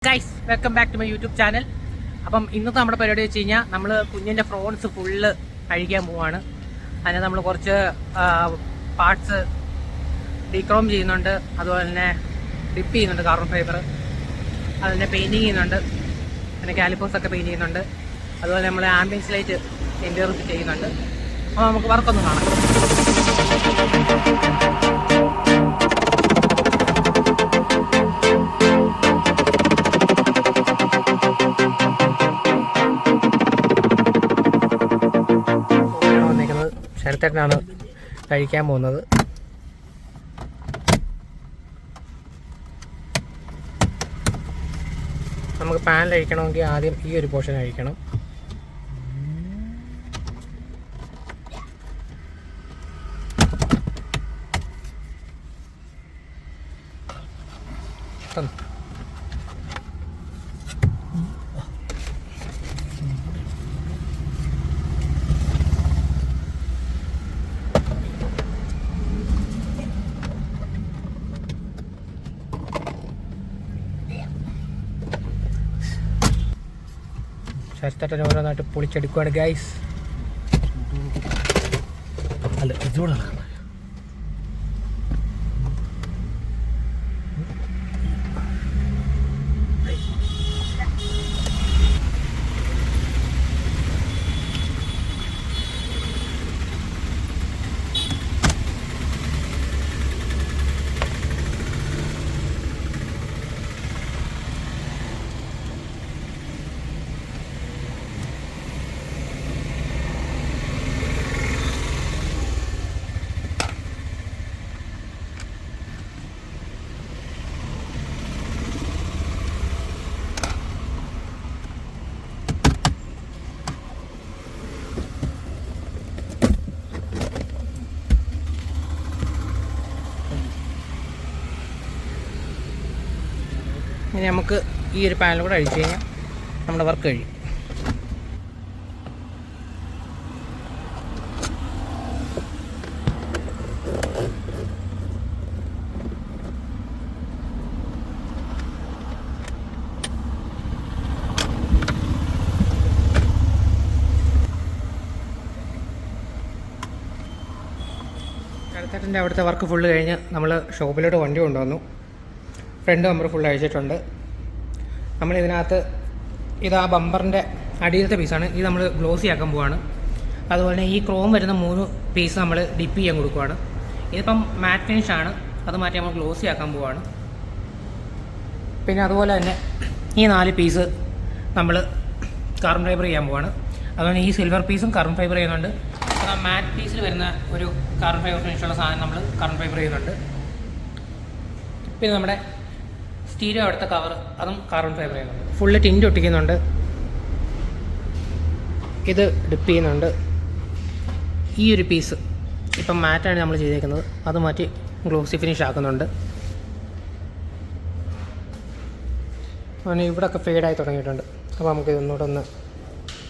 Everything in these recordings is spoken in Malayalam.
Guys welcome back to my YouTube channel. അപ്പം ഇന്നത്തെ നമ്മുടെ പരിപാടി വെച്ച് കഴിഞ്ഞാൽ നമ്മൾ കുഞ്ഞിൻ്റെ ഫ്രോൺസ് ഫുള്ള് അഴിക്കാൻ പോവാണ്. അതിന് നമ്മൾ കുറച്ച് പാർട്സ് ഡീക്രോം ചെയ്യുന്നുണ്ട്, അതുപോലെ തന്നെ ഡിപ്പ് ചെയ്യുന്നുണ്ട് കാർബൺ ഫൈബർ, അതുപോലെ തന്നെ പെയിൻറ്റിങ് ചെയ്യുന്നുണ്ട്, പിന്നെ കാലിപ്പേഴ്സൊക്കെ പെയിൻറ്റ് ചെയ്യുന്നുണ്ട്, അതുപോലെ നമ്മൾ ആംബിയൻസ് ലൈറ്റ് ഇൻറ്റീരിയർ ചെയ്യുന്നുണ്ട്. അപ്പോൾ നമുക്ക് വർക്കൊന്ന് കാണാം. ശരത്തേട്ടനാണ് കഴിക്കാൻ പോകുന്നത്. നമുക്ക് പാനിൽ കഴിക്കണമെങ്കിൽ ആദ്യം ഈ ഒരു പോർഷൻ കഴിക്കണം. ശരത്തേട്ടൻ ഓരോന്നായിട്ട് പൊളിച്ചെടുക്കുവാണ് ഗൈസ്. അല്ല ഇതുകൂടെ ഇനി നമുക്ക് ഈ ഒരു പാനിൽ കൂടെ അഴിച്ചു കഴിഞ്ഞാൽ നമ്മുടെ വർക്ക് കഴിയും. ശരത്തേട്ടൻ്റെ അവിടുത്തെ വർക്ക് ഫുള്ള് കഴിഞ്ഞ് നമ്മൾ ഷോപ്പിലോട്ട് വണ്ടി കൊണ്ടുവന്നു. ഫ്രണ്ട് ബമ്പർ ഫുൾ അഴിച്ചിട്ടുണ്ട്. നമ്മളിതിനകത്ത് ഇത് ആ ബമ്പറിൻ്റെ അടിയിലത്തെ പീസാണ്. ഇത് നമ്മൾ ഗ്ലോസി ആക്കാൻ പോവാണ്. അതുപോലെ തന്നെ ഈ ക്രോം വരുന്ന 3 പീസ് നമ്മൾ ഡിപ്പ് ചെയ്യാൻ കൊടുക്കുവാണ്. ഇതിപ്പം മാറ്റ് ഫിനിഷാണ്, അത് മാറ്റി നമ്മൾ ഗ്ലോസി ആക്കാൻ പോവാണ്. പിന്നെ അതുപോലെ തന്നെ ഈ 4 പീസ് നമ്മൾ കാർബൺ ഫൈബർ ചെയ്യാൻ പോവാണ്. അതുപോലെ ഈ സിൽവർ പീസും കാർബൺ ഫൈബർ ചെയ്യുന്നുണ്ട്. ആ മാറ്റ് പീസിൽ വരുന്ന ഒരു കാർബൺ ഫൈബർ ഫിനിഷുള്ള സാധനം നമ്മൾ കാർബൺ ഫൈബർ ചെയ്യുന്നുണ്ട്. പിന്നെ നമ്മുടെ സ്റ്റീരിയോ അടുത്ത കവർ അതും കാർബൺ ഫൈബർ ചെയ്യുന്നുണ്ട്. ഫുള്ള് ടിൻറ്റ് ഒട്ടിക്കുന്നുണ്ട്. ഇത് ഡിപ്പ് ചെയ്യുന്നുണ്ട്. ഈ ഒരു പീസ് ഇപ്പം മാറ്റാണ് നമ്മൾ ചെയ്തേക്കുന്നത്, അത് മാറ്റി ഗ്ലോസി ഫിനിഷ് ആക്കുന്നുണ്ട്. അങ്ങനെ ഇവിടെയൊക്കെ ഫെയ്ഡായി തുടങ്ങിയിട്ടുണ്ട്. അപ്പോൾ നമുക്ക് ഇതൊന്നുകൂടെ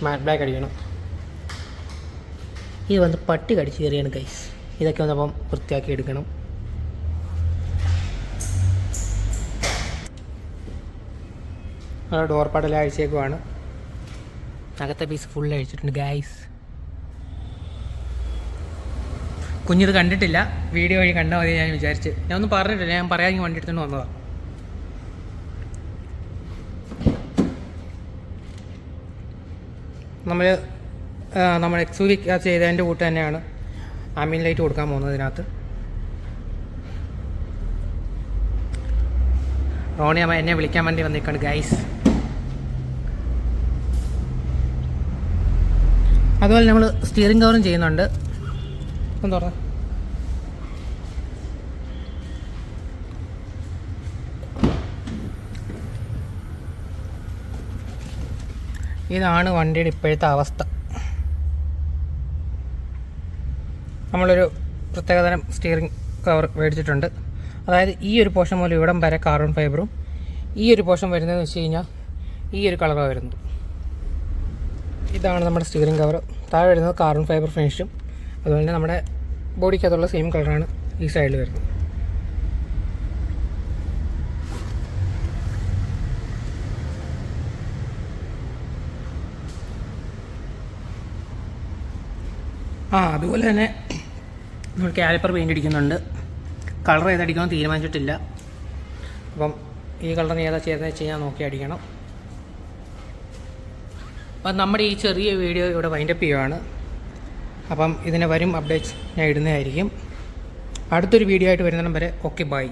മാറ്റ് ബ്ലാക്ക് അടിക്കണം. ഇത് വന്ന് പട്ടി കടിച്ച് കയറിയാണ് ഗൈസ്. ഇതൊക്കെ വന്നപ്പം വൃത്തിയാക്കി എടുക്കണം. ഡോർ പാടെല്ലാം അഴിച്ചേക്കുവാണ്. അകത്തെ പീസ് ഫുള്ള് അഴിച്ചിട്ടുണ്ട് ഗൈസ്. കുഞ്ഞിത് കണ്ടിട്ടില്ല, വീഡിയോ വഴി കണ്ടാൽ മതി ഞാൻ വിചാരിച്ച്. ഞാൻ ഒന്നും പറഞ്ഞിട്ടില്ല, ഞാൻ പറയാമെങ്കിൽ വണ്ടി എടുത്തുകൊണ്ട് വന്നതാണ്. നമ്മൾ എക്സ്യൂവി ചെയ്തതിൻ്റെ കൂട്ട് തന്നെയാണ് ആംബിയൻ ലൈറ്റ് കൊടുക്കാൻ പോകുന്നത്. ഇതിനകത്ത് റോണി അമ്മ എന്നെ വിളിക്കാൻ വേണ്ടി വന്നേക്കാണ് ഗൈസ്. അതുപോലെ നമ്മൾ സ്റ്റിയറിംഗ് കവറും ചെയ്യുന്നുണ്ട്. ഒന്ന് തുറന്ന് ഇതാണ് വണ്ടിയുടെ ഇപ്പോഴത്തെ അവസ്ഥ. നമ്മളൊരു പ്രത്യേകതരം സ്റ്റിയറിംഗ് കവർ മേടിച്ചിട്ടുണ്ട്. അതായത് ഈ ഒരു പോർഷൻ മുതൽ ഇവിടം വരെ കാർബൺ ഫൈബറും, ഈ ഒരു പോർഷൻ വരുന്നതെന്ന് വെച്ച് കഴിഞ്ഞാൽ ഈ ഒരു കളറാണ് വരുന്നത്. ഇതാണ് നമ്മുടെ സ്റ്റിയറിംഗ് കവർ. താഴെ വരുന്നത് കാർബൺ ഫൈബർ ഫിനിഷും, അതുപോലെ തന്നെ നമ്മുടെ ബോഡിക്കകത്തുള്ള സെയിം കളറാണ് ഈ സൈഡിൽ വരുന്നത്. അതുപോലെ തന്നെ നമ്മൾ കാലിപ്പർ പെയിൻ്റ് അടിക്കുന്നുണ്ട്. കളർ ഏതടിക്കണമെന്ന് തീരുമാനിച്ചിട്ടില്ല. അപ്പം ഈ കളറിന് ഏതാ ചേർന്ന് വെച്ച് കഴിഞ്ഞാൽ നോക്കി അടിക്കണം. അപ്പം നമ്മുടെ ഈ ചെറിയ വീഡിയോ ഇവിടെ വൈൻഡപ്പ് ചെയ്യുകയാണ്. അപ്പം ഇതിന് വരും അപ്ഡേറ്റ്സ് ഞാൻ ഇടുന്നതായിരിക്കും. അടുത്തൊരു വീഡിയോ ആയിട്ട് വരുന്നിടം വരെ ഓക്കെ ബൈ.